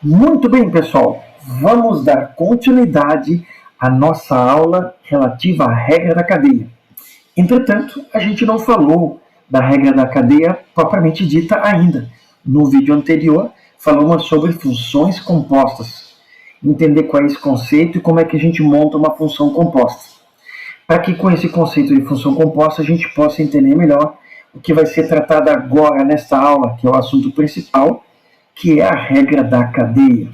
Muito bem, pessoal. Vamos dar continuidade à nossa aula relativa à regra da cadeia. Entretanto, a gente não falou da regra da cadeia propriamente dita ainda. No vídeo anterior, falamos sobre funções compostas. Entender qual é esse conceito e como é que a gente monta uma função composta. Para que com esse conceito de função composta a gente possa entender melhor o que vai ser tratado agora nesta aula, que é o assunto principal, que é a regra da cadeia.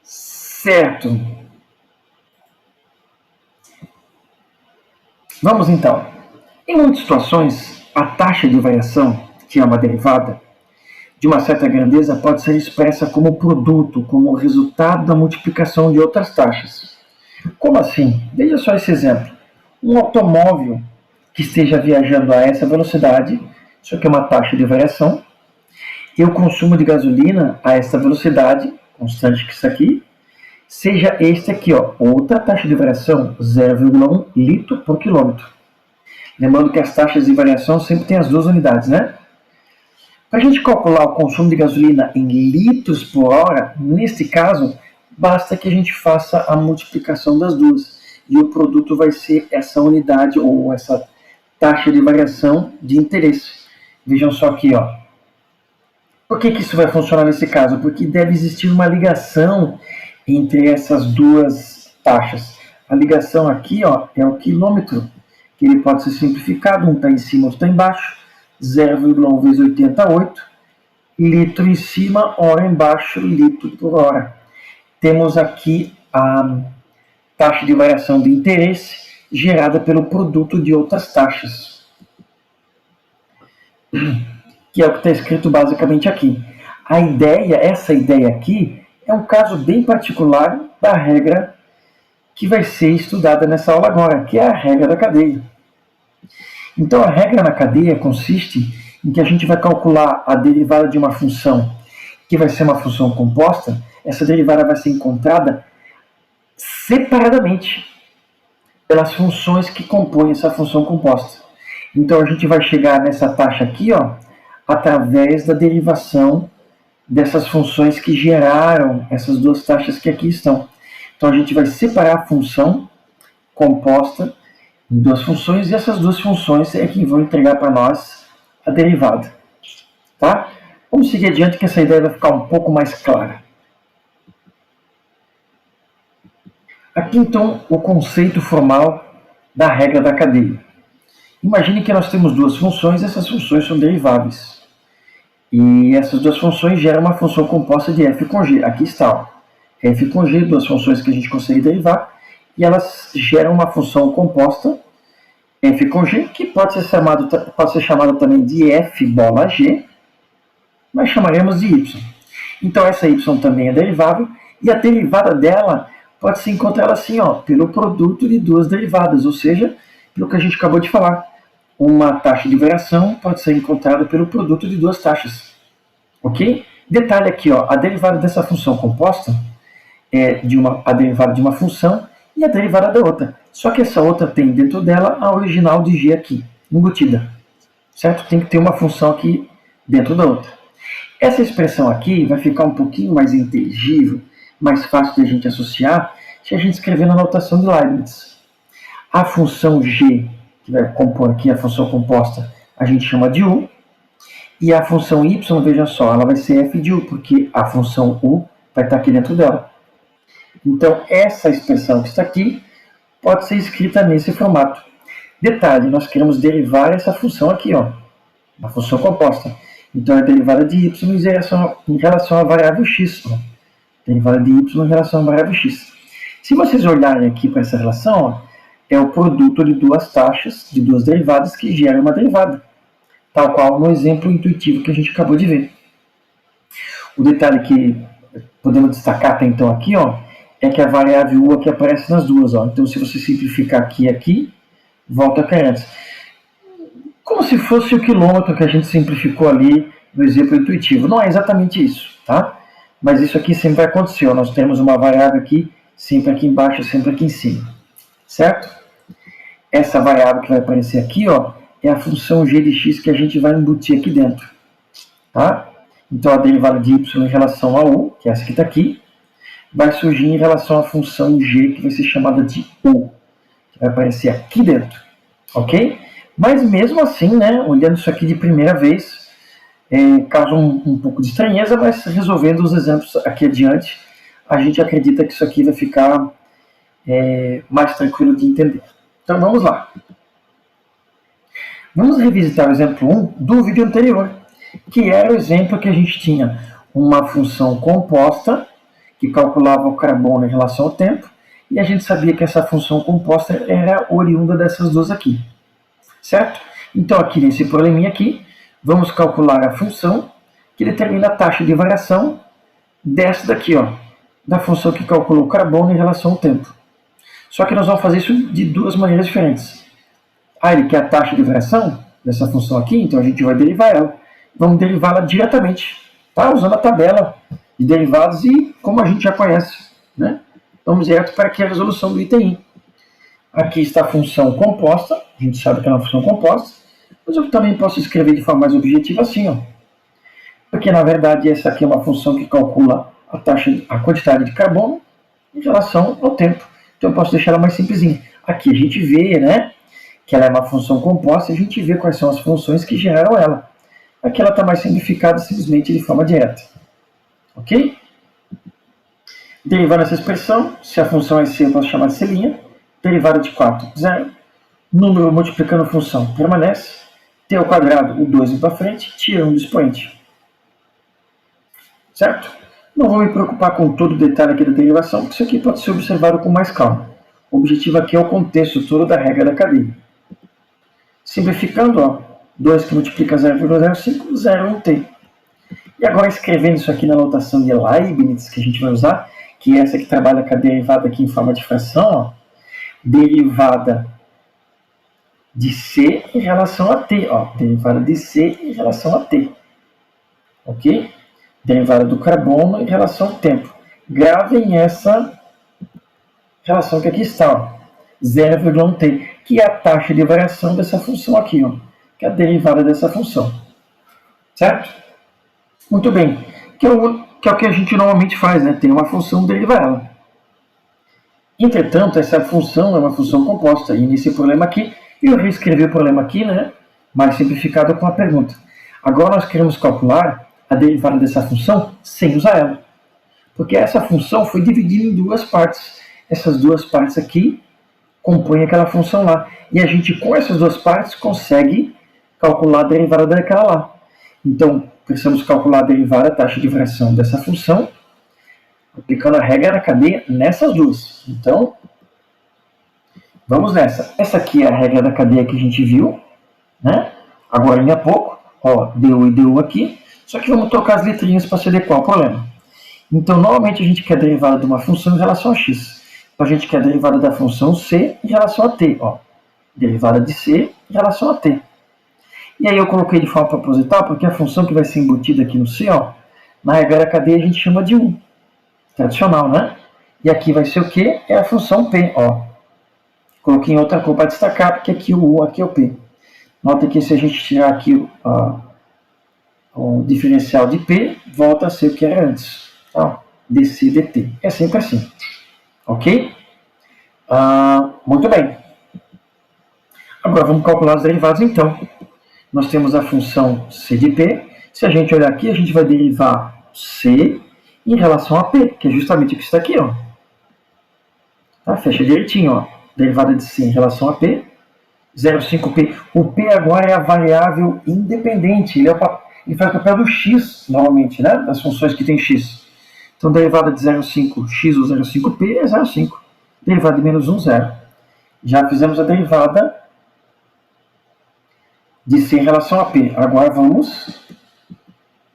Certo. Vamos então. Em muitas situações, a taxa de variação, que é uma derivada, de uma certa grandeza pode ser expressa como produto, como resultado da multiplicação de outras taxas. Como assim? Veja só esse exemplo. Um automóvel que esteja viajando a essa velocidade, isso aqui é uma taxa de variação, e o consumo de gasolina a essa velocidade, constante que isso aqui, seja este aqui, ó, outra taxa de variação, 0,1 litro por quilômetro. Lembrando que as taxas de variação sempre têm as duas unidades, né? Para a gente calcular o consumo de gasolina em litros por hora, neste caso, basta que a gente faça a multiplicação das duas. E o produto vai ser essa unidade ou essa taxa de variação de interesse. Vejam só aqui, ó. Por que isso vai funcionar nesse caso? Porque deve existir uma ligação entre essas duas taxas. A ligação aqui, ó, é o quilômetro, que ele pode ser simplificado, um está em cima, outro está embaixo, 0,1 vezes 88, litro em cima, hora embaixo, litro por hora. Temos aqui a taxa de variação de interesse gerada pelo produto de outras taxas, que é o que está escrito basicamente aqui. A ideia, essa ideia aqui, é um caso bem particular da regra que vai ser estudada nessa aula agora, que é a regra da cadeia. Então, a regra na cadeia consiste em que a gente vai calcular a derivada de uma função, que vai ser uma função composta. Essa derivada vai ser encontrada separadamente pelas funções que compõem essa função composta. Então, a gente vai chegar nessa taxa aqui, ó, através da derivação dessas funções que geraram essas duas taxas que aqui estão. Então, a gente vai separar a função composta em duas funções, e essas duas funções é que vão entregar para nós a derivada. Tá? Vamos seguir adiante que essa ideia vai ficar um pouco mais clara. Aqui, então, o conceito formal da regra da cadeia. Imagine que nós temos duas funções, essas funções são deriváveis. E essas duas funções geram uma função composta de f com g. Aqui está, ó. F com g, duas funções que a gente consegue derivar, e elas geram uma função composta, f com g, que pode ser chamada também de f bola g, mas chamaremos de y. Então essa y também é derivável, e a derivada dela pode ser encontrada assim, ó, pelo produto de duas derivadas, ou seja, pelo que a gente acabou de falar. Uma taxa de variação pode ser encontrada pelo produto de duas taxas. Ok? Detalhe aqui, ó, a derivada dessa função composta é a derivada de uma função e a derivada da outra. Só que essa outra tem dentro dela a original de g aqui, embutida. Certo? Tem que ter uma função aqui dentro da outra. Essa expressão aqui vai ficar um pouquinho mais inteligível, mais fácil de a gente associar, se a gente escrever na notação de Leibniz. A função g, que vai compor aqui a função composta, a gente chama de u. E a função y, veja só, ela vai ser f de u, porque a função u vai estar aqui dentro dela. Então, essa expressão que está aqui pode ser escrita nesse formato. Detalhe, nós queremos derivar essa função aqui, ó, uma função composta. Então, é a derivada de y em relação à variável x. Ó. Derivada de y em relação à variável x. Se vocês olharem aqui para essa relação, ó, é o produto de duas taxas, de duas derivadas, que geram uma derivada. Tal qual no exemplo intuitivo que a gente acabou de ver. O detalhe que podemos destacar até então aqui, ó, é que a variável u aqui aparece nas duas. Ó. Então, se você simplificar aqui e aqui, volta a cair antes. Como se fosse o quilômetro que a gente simplificou ali no exemplo intuitivo. Não é exatamente isso, tá? Mas isso aqui sempre vai acontecer. Ó. Nós temos uma variável aqui, sempre aqui embaixo, sempre aqui em cima. Certo? Essa variável que vai aparecer aqui, ó, é a função g de x que a gente vai embutir aqui dentro. Tá? Então a derivada de y em relação a u, que é essa que está aqui, vai surgir em relação à função g, que vai ser chamada de u, que vai aparecer aqui dentro, ok? Mas mesmo assim, né, olhando isso aqui de primeira vez, causa um pouco de estranheza, mas resolvendo os exemplos aqui adiante, a gente acredita que isso aqui vai ficar mais tranquilo de entender. Então vamos lá. Vamos revisitar o exemplo 1 do vídeo anterior, que era o exemplo que a gente tinha uma função composta, que calculava o carbono em relação ao tempo, e a gente sabia que essa função composta era oriunda dessas duas aqui, certo? Então aqui nesse probleminha aqui, vamos calcular a função que determina a taxa de variação dessa daqui, ó, da função que calculou o carbono em relação ao tempo. Só que nós vamos fazer isso de duas maneiras diferentes. Ele quer a taxa de variação dessa função aqui, então a gente vai derivar ela. Vamos derivá-la diretamente, tá? Usando a tabela de derivados e como a gente já conhece, né? Vamos direto para aqui a resolução do item I. Aqui está a função composta, a gente sabe que é uma função composta, mas eu também posso escrever de forma mais objetiva assim, ó. Porque na verdade essa aqui é uma função que calcula a quantidade de carbono em relação ao tempo. Então eu posso deixar ela mais simplesinha. Aqui a gente vê, né, que ela é uma função composta, a gente vê quais são as funções que geraram ela. Aqui ela está mais simplificada simplesmente de forma direta. Ok? Derivando essa expressão, se a função é C, eu posso chamar de C'. Derivada de 4, 0. Número multiplicando a função permanece. T ao quadrado, o 2 vem para frente, tira 1 do expoente. Certo? Não vou me preocupar com todo o detalhe aqui da derivação, porque isso aqui pode ser observado com mais calma. O objetivo aqui é o contexto todo da regra da cadeia. Simplificando, ó, 2 que multiplica 0,05, 0,1t. E agora escrevendo isso aqui na notação de Leibniz, que a gente vai usar, que é essa que trabalha com a derivada aqui em forma de fração, ó, derivada de C em relação a t, ó, derivada de C em relação a t. Ok? Derivada do carbono em relação ao tempo. Gravem essa relação que aqui está, ó, 0,1t, que é a taxa de variação dessa função aqui, ó, que é a derivada dessa função. Certo? Muito bem. Que é o que a gente normalmente faz, né? Tem uma função, deriva ela. Entretanto, essa função é uma função composta. E nesse problema aqui, eu reescrevi o problema aqui, né, mais simplificado com a pergunta. Agora nós queremos calcular a derivada dessa função sem usar ela. Porque essa função foi dividida em duas partes. Essas duas partes aqui compõem aquela função lá. E a gente, com essas duas partes, consegue calcular a derivada daquela lá. Então, precisamos calcular a derivada, a taxa de variação dessa função, aplicando a regra da cadeia nessas duas. Então, vamos nessa. Essa aqui é a regra da cadeia que a gente viu, né? Agora, há pouco, ó, du e du aqui. Só que vamos trocar as letrinhas para se adequar ao problema. Então, normalmente a gente quer a derivada de uma função em relação a x. Então, a gente quer a derivada da função c em relação a t. Ó. Derivada de c em relação a t. E aí eu coloquei de forma proposital, porque a função que vai ser embutida aqui no c, ó, na regra da cadeia a gente chama de 1. Tradicional, né? E aqui vai ser o quê? É a função p, ó. Coloquei em outra cor para destacar, porque aqui o U, aqui é o P. Nota que se a gente tirar aqui o diferencial de P, volta a ser o que era antes. Tá? dc dt. É sempre assim. Ok? Muito bem. Agora vamos calcular os derivados então. Nós temos a função c de P. Se a gente olhar aqui, a gente vai derivar C em relação a P, que é justamente o que está aqui, ó. Tá? Fecha direitinho, ó. Derivada de C em relação a P, 0,5P. O P agora é a variável independente. Ele faz o papel do X, normalmente, né? Das funções que tem X. Então, derivada de 0,5x ou 0,5P é 0,5. Derivada de menos 1, 0. Já fizemos a derivada de C em relação a P. Agora vamos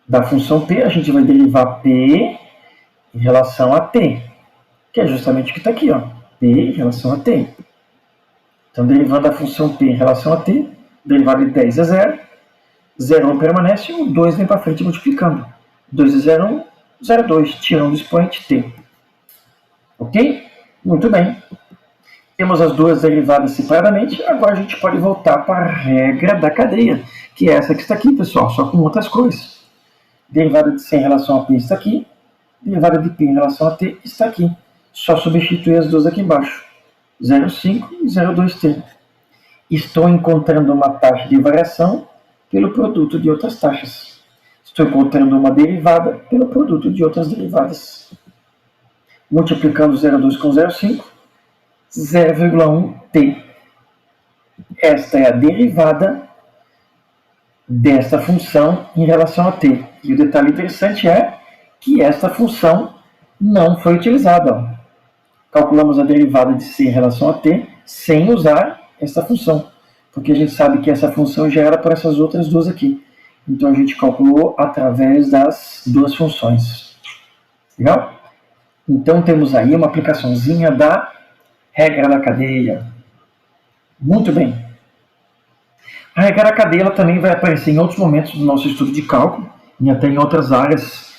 da função P, a gente vai derivar P em relação a T, que é justamente o que está aqui, ó. P em relação a T. Então, derivando a função P em relação a T, derivada de 10 é 0, 0,1 permanece, o 2 vem para frente multiplicando. 2 é 0,1, 0,2, tirando do expoente T. Ok? Muito bem. Temos as duas derivadas separadamente, agora a gente pode voltar para a regra da cadeia, que é essa que está aqui, pessoal, só com outras cores. Derivada de C em relação a P está aqui. Derivada de P em relação a T está aqui. Só substituir as duas aqui embaixo. 0,5 e 0,2T. Estou encontrando uma taxa de variação pelo produto de outras taxas. Estou encontrando uma derivada pelo produto de outras derivadas. Multiplicando 0,2 com 0,5, 0,1T. Esta é a derivada desta função em relação a t. E o detalhe interessante é que esta função não foi utilizada. Calculamos a derivada de c em relação a t sem usar esta função, porque a gente sabe que essa função é gerada por essas outras duas aqui. Então a gente calculou através das duas funções. Legal? Então temos aí uma aplicaçãozinha da regra da cadeia. Muito bem. A regra da cadeia ela também vai aparecer em outros momentos do nosso estudo de cálculo, e até em outras áreas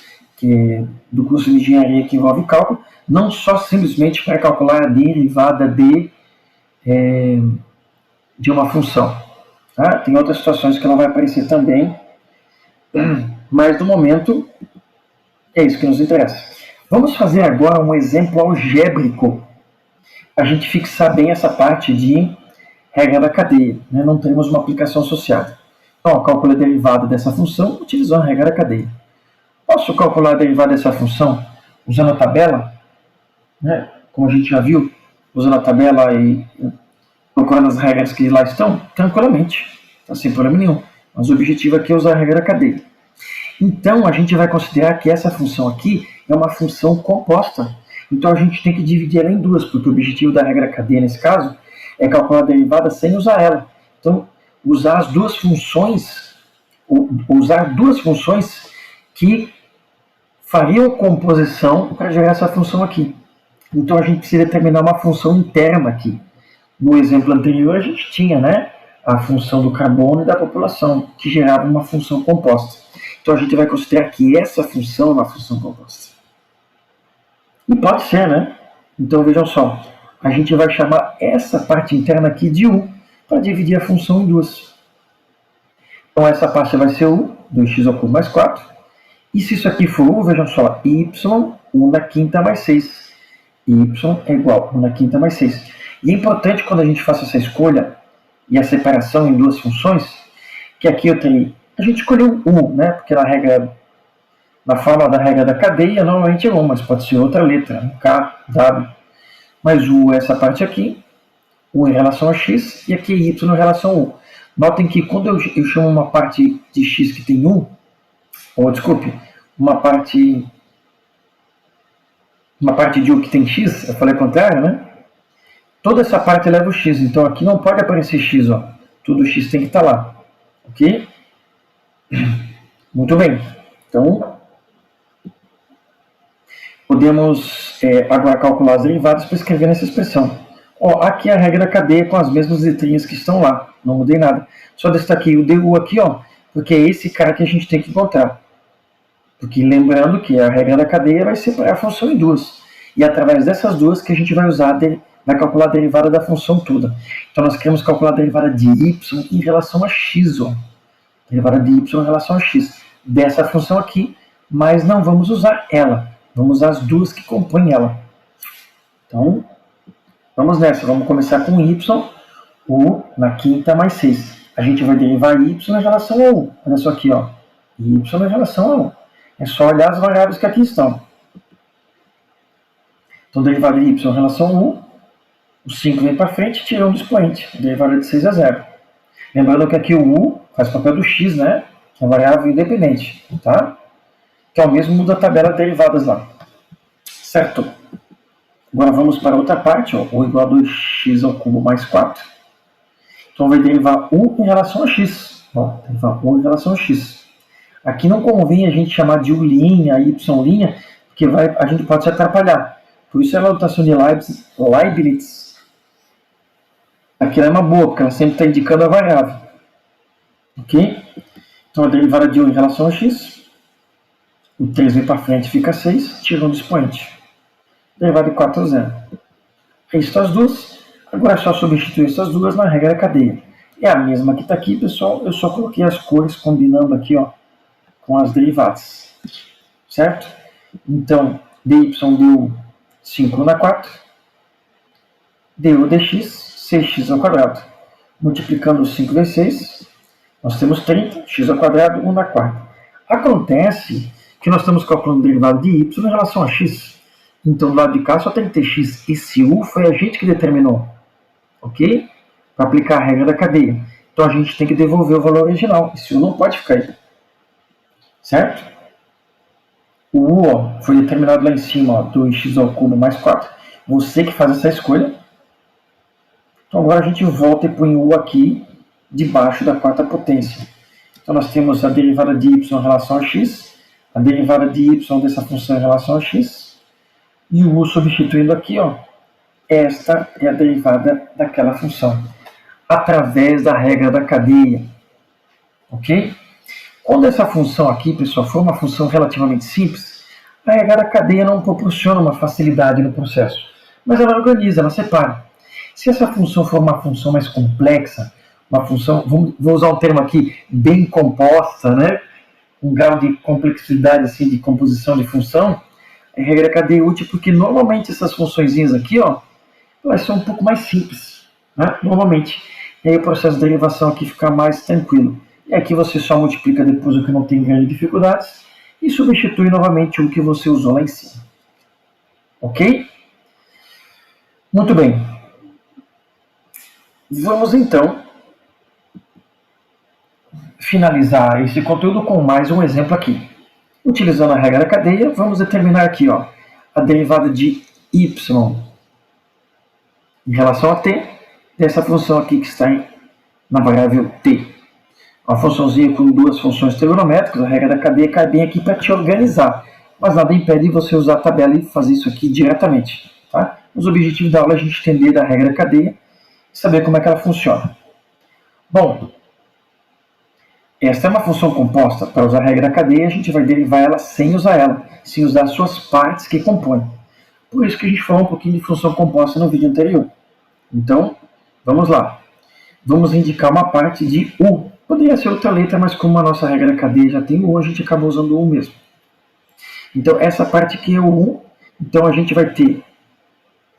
do curso de engenharia que envolve cálculo, não só simplesmente para calcular a derivada de uma função. Tá? Tem outras situações que ela vai aparecer também, mas no momento é isso que nos interessa. Vamos fazer agora um exemplo algébrico, para a gente fixar bem essa parte de regra da cadeia, né? Não teremos uma aplicação associada. Então, calculo a derivada dessa função utilizando a regra da cadeia. Posso calcular a derivada dessa função usando a tabela? Né? Como a gente já viu, usando a tabela e procurando as regras que lá estão, tranquilamente, tá? Sem problema nenhum. Mas o objetivo aqui é usar a regra da cadeia. Então, a gente vai considerar que essa função aqui é uma função composta. Então, a gente tem que dividir ela em duas, porque o objetivo da regra da cadeia, nesse caso, é calcular a derivada sem usar ela. Então, usar as duas funções, usar duas funções que fariam composição para gerar essa função aqui. Então, a gente precisa determinar uma função interna aqui. No exemplo anterior, a gente tinha, né, a função do carbono e da população, que gerava uma função composta. Então, a gente vai considerar que essa função é uma função composta. E pode ser, né? Então, vejam só. A gente vai chamar essa parte interna aqui de U, para dividir a função em duas. Então, essa parte vai ser U, 2x ao cubo mais 4. E se isso aqui for U, vejam só, y, 1 na quinta mais 6. Y é igual a 1 na quinta mais 6. E é importante quando a gente faça essa escolha e a separação em duas funções, que aqui eu tenho... A gente escolheu U, né? Porque na forma da regra da cadeia, normalmente é 1, mas pode ser outra letra, K, W. Mas U é essa parte aqui, U em relação a x, e aqui é y em relação a U. Notem que quando eu chamo uma parte de x que tem 1, ou desculpe, uma parte de U que tem x, eu falei o contrário, né? Toda essa parte leva o x, então aqui não pode aparecer x, ó. Tudo x tem que estar lá, ok? Muito bem, então podemos agora calcular as derivadas para escrever nessa expressão. Ó, aqui é a regra da cadeia com as mesmas letrinhas que estão lá, não mudei nada. Só destaquei o du aqui, ó, porque é esse cara que a gente tem que encontrar. Porque lembrando que a regra da cadeia vai separar a função em duas. E é através dessas duas que a gente vai vai calcular a derivada da função toda. Então nós queremos calcular a derivada de y em relação a x, ó. Derivada de y em relação a x. Dessa função aqui, mas não vamos usar ela. Vamos usar as duas que compõem ela. Então, vamos nessa. Vamos começar com y, U na quinta mais 6. A gente vai derivar y em relação a U. Olha só aqui, ó. Y em relação a U. É só olhar as variáveis que aqui estão. Então, derivada de y em relação a U. O 5 vem para frente, tira 1 do expoente. Derivada de 6 a 0. Lembrando que aqui o U faz papel do x, né? Que é variável independente. Tá? Que é o mesmo da tabela de derivadas lá. Certo? Agora vamos para outra parte, ó, U igual a 2x ao cubo mais 4. Então vai derivar U em relação a x. Ó, derivar U em relação a x. Aqui não convém a gente chamar de U', Y', porque a gente pode se atrapalhar. Por isso a notação de Leibniz, aqui ela é uma boa, porque ela sempre está indicando a variável. Ok? Então a derivada de U em relação a x. O 3 vem para frente, fica 6, tira 1 do expoente. Derivada de 4 a 0. Aí estão as duas. Agora é só substituir essas duas na regra da cadeia. É a mesma que está aqui, pessoal. Eu só coloquei as cores combinando aqui, ó. com as derivadas, certo? Então, dy deu 5 na 4, du dx, 6x ao quadrado. Multiplicando 5 vezes 6, nós temos 30, x ao quadrado, 1 na 4. Acontece que nós estamos calculando o derivado de y em relação a x. Então, do lado de cá só tem que ter x. Esse u foi a gente que determinou, ok? Para aplicar a regra da cadeia. Então, a gente tem que devolver o valor original. Esse u não pode ficar aí, certo? O u ó, foi determinado lá em cima, ó, 2x ao cubo mais 4. Você que faz essa escolha. Então, agora a gente volta e põe o u aqui debaixo da quarta potência. Então, nós temos a derivada de y em relação a x, a derivada de y dessa função em relação a x, e o u substituindo aqui, ó, esta é a derivada daquela função, através da regra da cadeia. Ok? Quando essa função aqui, pessoal, for uma função relativamente simples, a regra da cadeia não proporciona uma facilidade no processo, mas ela organiza, ela separa. Se essa função for uma função mais complexa, uma função, vou usar um termo aqui, bem composta, né? Um grau de complexidade assim, de composição de função, a regra da cadeia é útil porque normalmente essas funçõezinhas aqui, ó, elas são um pouco mais simples, né? Normalmente. E aí o processo de derivação aqui fica mais tranquilo. E aqui você só multiplica depois o que não tem grandes dificuldades e substitui novamente o que você usou lá em cima. Ok? Muito bem. Vamos então finalizar esse conteúdo com mais um exemplo aqui. Utilizando a regra da cadeia, vamos determinar aqui, ó, a derivada de y em relação a t dessa função aqui que está na variável t. Uma funçãozinha com duas funções trigonométricas, a regra da cadeia cai bem aqui para te organizar, mas nada impede você usar a tabela e fazer isso aqui diretamente. Tá? Os objetivos da aula é a gente entender da regra da cadeia e saber como é que ela funciona. Bom, esta é uma função composta. Para usar a regra da cadeia, a gente vai derivar ela, sem usar as suas partes que compõem. Por isso que a gente falou um pouquinho de função composta no vídeo anterior. Então, vamos lá. Vamos indicar uma parte de u. Poderia ser outra letra, mas como a nossa regra da cadeia já tem u, a gente acaba usando u mesmo. Então, essa parte aqui é o u. Então, a gente vai ter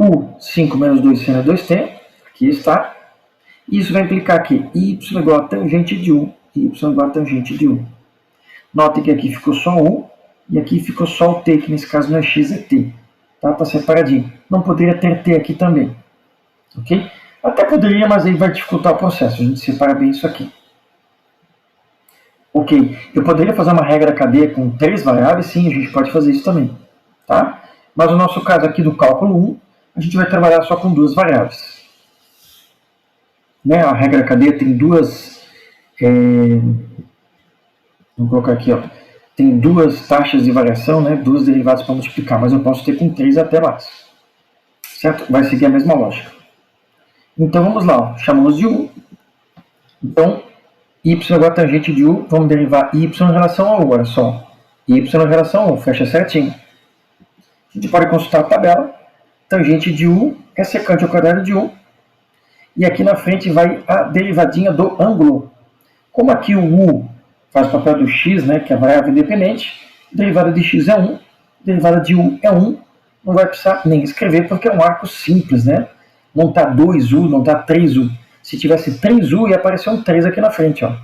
u5 menos 2 seno 2t. Aqui está. Isso vai implicar que y igual a tangente de u. Y igual a tangente de u. Note que aqui ficou só u. E aqui ficou só o t, que nesse caso não é x, é t. Tá separadinho. Não poderia ter t aqui também. Ok? Até poderia, mas aí vai dificultar o processo. A gente separa bem isso aqui. Ok, eu poderia fazer uma regra da cadeia com 3 variáveis? Sim, a gente pode fazer isso também. Tá? Mas no nosso caso aqui do cálculo 1, a gente vai trabalhar só com 2 variáveis. Né? A regra da cadeia tem duas... vamos colocar aqui, ó. Tem 2 taxas de variação, né? 2 derivadas para multiplicar, mas eu posso ter com 3 até mais. Certo? Vai seguir a mesma lógica. Então vamos lá, ó. Chamamos de u. Então, y igual a tangente de u, vamos derivar y em relação a u, olha só. Y em relação a u, fecha certinho. A gente pode consultar a tabela. Tangente de u é secante ao quadrado de u. E aqui na frente vai a derivadinha do ângulo. Como aqui o u faz o papel do x, né, que é a variável independente, derivada de x é 1, derivada de u é 1, não vai precisar nem escrever porque é um arco simples, né? Não está 2u, não está 3u. Se tivesse 3u, ia aparecer um 3 aqui na frente, ó.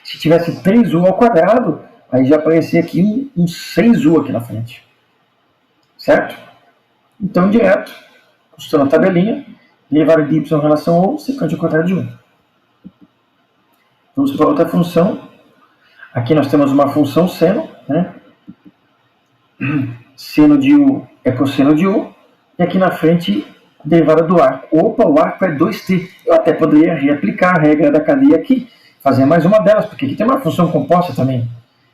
Se tivesse 3u ao quadrado, aí já aparecia aqui um 6u aqui na frente. Certo? Então, direto, consultando a tabelinha, derivada de y em relação a u, secante ao quadrado de 1. Vamos para outra função. Aqui nós temos uma função seno, né? Seno de u é cosseno de u. E aqui na frente, derivada do arco. Opa, o arco é 2t. Eu até poderia reaplicar a regra da cadeia aqui, fazer mais uma delas, porque aqui tem uma função composta também.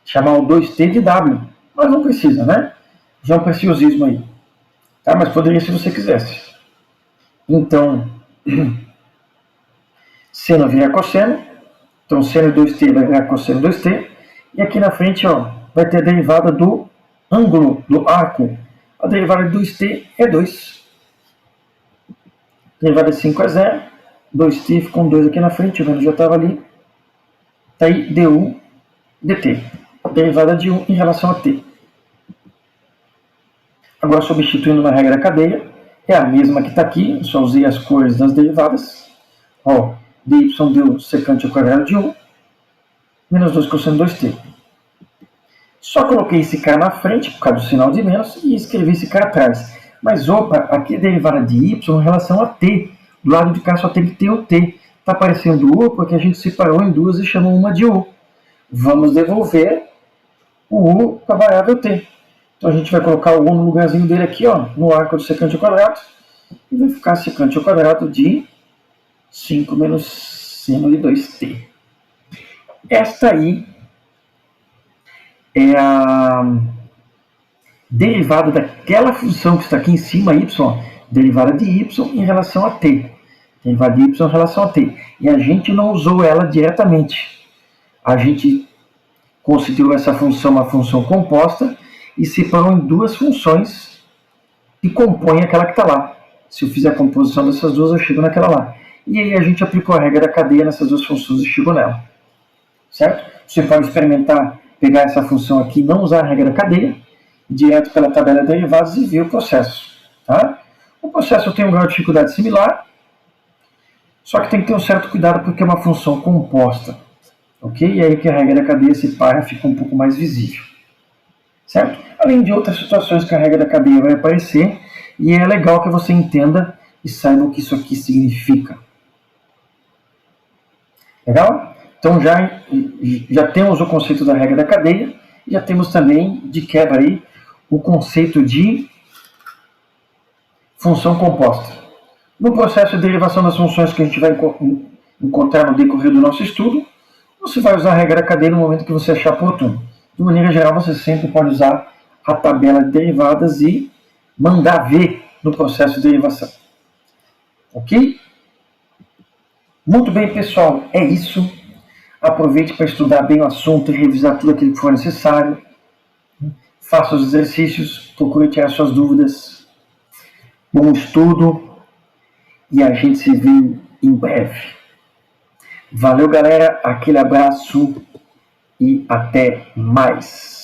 Chamar o 2t de w. Mas não precisa, né? Já é um preciosismo aí. Tá? Mas poderia se você quisesse. Então, seno vira cosseno. Então, seno 2t vai virar cosseno 2t. E aqui na frente, ó, vai ter a derivada do ângulo, do arco. A derivada de 2t é 2. Derivada de 5 é 0. 2t ficou um 2 aqui na frente, o menos já estava ali. Está aí du dt. derivada de 1 em relação a t. Agora, substituindo na regra da cadeia, é a mesma que está aqui, só usei as cores das derivadas. Ó, dy deu secante ao quadrado de 1, menos 2 cosseno 2t. Só coloquei esse cara na frente, por causa do sinal de menos, e escrevi esse cara atrás. Mas, opa, aqui é derivada de y em relação a t. Do lado de cá só tem que ter o t. Está aparecendo u porque a gente separou em duas e chamou uma de u. Vamos devolver o u para a variável t. Então a gente vai colocar o u no lugarzinho dele aqui, ó, no arco do secante ao quadrado. E vai ficar secante ao quadrado de 5 menos seno de 2t. Esta aí é a derivada daquela função que está aqui em cima, y, derivada de y em relação a t. Derivada de y em relação a t. E a gente não usou ela diretamente. A gente considerou essa função uma função composta e separou em duas funções que compõem aquela que está lá. Se eu fizer a composição dessas duas, eu chego naquela lá. E aí a gente aplicou a regra da cadeia nessas duas funções e chegou nela. Certo? Você pode experimentar pegar essa função aqui e não usar a regra da cadeia, direto pela tabela de derivados e ver o processo. Tá? O processo tem um grau de dificuldade similar, só que tem que ter um certo cuidado porque é uma função composta. Ok? E aí que a regra da cadeia separa, fica um pouco mais visível. Certo? Além de outras situações que a regra da cadeia vai aparecer, e é legal que você entenda e saiba o que isso aqui significa. Legal? Então já temos o conceito da regra da cadeia, e já temos também, de quebra aí, o conceito de função composta. No processo de derivação das funções que a gente vai encontrar no decorrer do nosso estudo, você vai usar a regra da cadeia no momento que você achar oportuno. De maneira geral, você sempre pode usar a tabela de derivadas e mandar ver no processo de derivação. Ok? Muito bem, pessoal. É isso. Aproveite para estudar bem o assunto e revisar tudo aquilo que for necessário. Faça os exercícios, procure tirar suas dúvidas. Bom estudo e a gente se vê em breve. Valeu, galera. Aquele abraço e até mais.